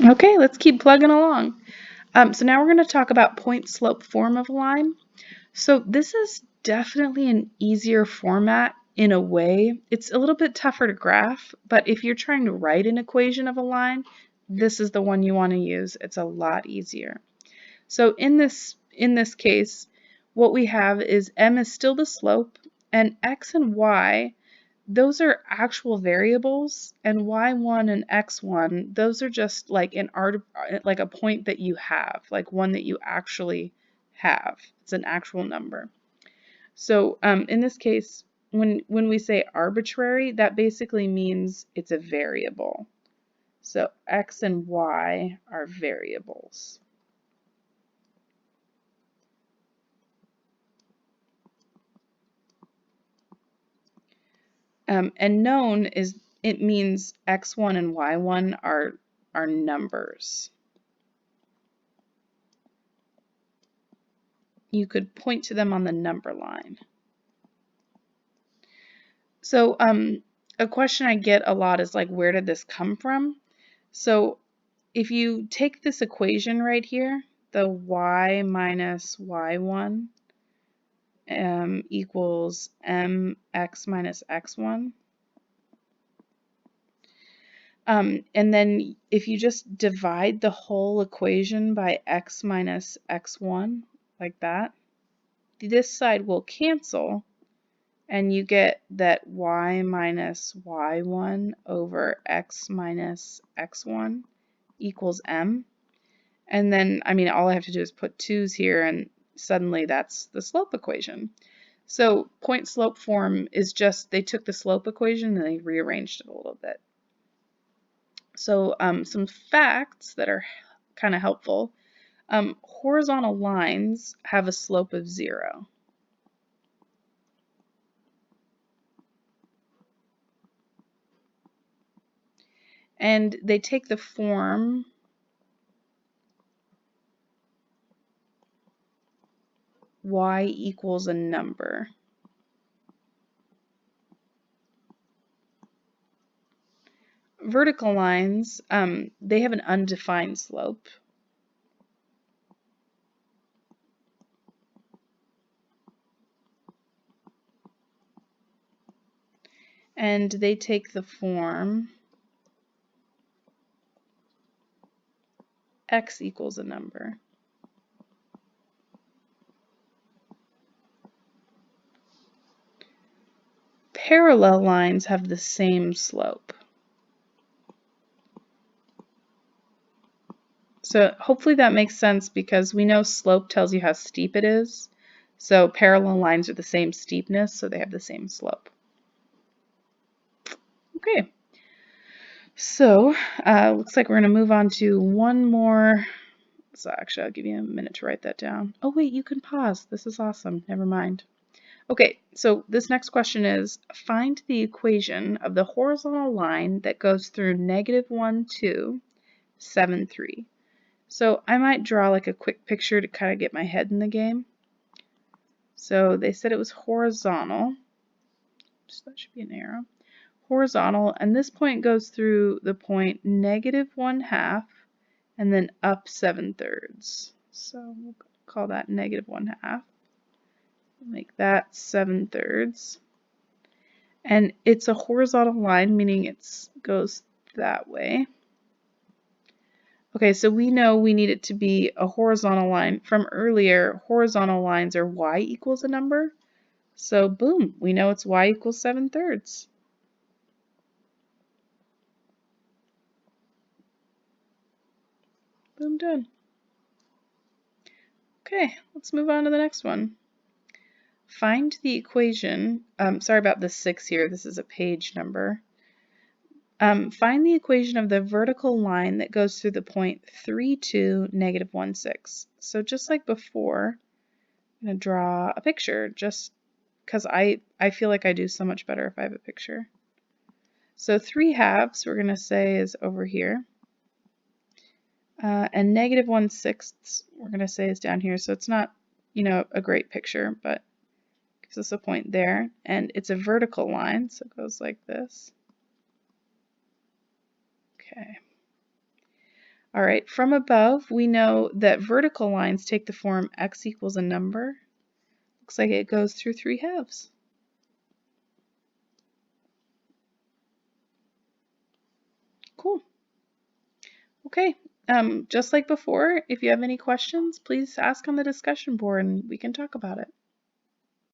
Okay, let's keep plugging along. So now we're going to talk about point slope form of a line. So this is definitely an easier format in a way. It's a little bit tougher to graph, but if you're trying to write an equation of a line, this is the one you want to use. It's a lot easier. So in this case, what we have is m is still the slope, and x and y, those are actual variables, and y1 and x1, those are just like like a point that you have, like one that you actually have. It's an actual number. So in this case, when we say arbitrary, that basically means it's a variable. So x and y are variables. And known is, it means x1 and y1 are numbers. You could point to them on the number line. So a question I get a lot is like, where did this come from? So if you take this equation right here, the y minus y1 equals mx minus x1. And then if you just divide the whole equation by x minus x1, like that, this side will cancel, and you get that y minus y1 over x minus x1 equals m. And then, I mean, all I have to do is put 2's here, and suddenly that's the slope equation. So point slope form is just, they took the slope equation and they rearranged it a little bit. So some facts that are kind of helpful. Horizontal lines have a slope of 0. And they take the form y equals a number. Vertical lines, they have an undefined slope. And they take the form x equals a number. Parallel lines have the same slope. So hopefully that makes sense, because we know slope tells you how steep it is. So parallel lines are the same steepness, so they have the same slope. Okay, so looks like we're going to move on to one more. So actually, I'll give you a minute to write that down. Oh wait, you can pause. This is awesome. Never mind. Okay, so this next question is, find the equation of the horizontal line that goes through -1, 2, 7, 3. So I might draw like a quick picture to kind of get my head in the game. So they said it was horizontal. So that should be an arrow. Horizontal, and this point goes through the point -1/2 and then up 7/3. So we'll call that -1/2. Make that 7/3. And it's a horizontal line, meaning it goes that way. Okay, so we know we need it to be a horizontal line. From earlier, horizontal lines are y equals a number. So boom, we know it's y equals 7/3. Boom, done. Okay, let's move on to the next one. Find the equation, sorry about the 6 here, this is a page number. Find the equation of the vertical line that goes through the point 3, 2, -1, 6. So just like before, I'm going to draw a picture, just because I feel like I do so much better if I have a picture. So 3/2 we're going to say is over here. And -1/6 we're going to say is down here. So it's not, a great picture, but gives us a point there. And it's a vertical line, so it goes like this. Okay. All right, from above, we know that vertical lines take the form x equals a number. Looks like it goes through 3/2. Cool. Okay, just like before, if you have any questions, please ask on the discussion board and we can talk about it.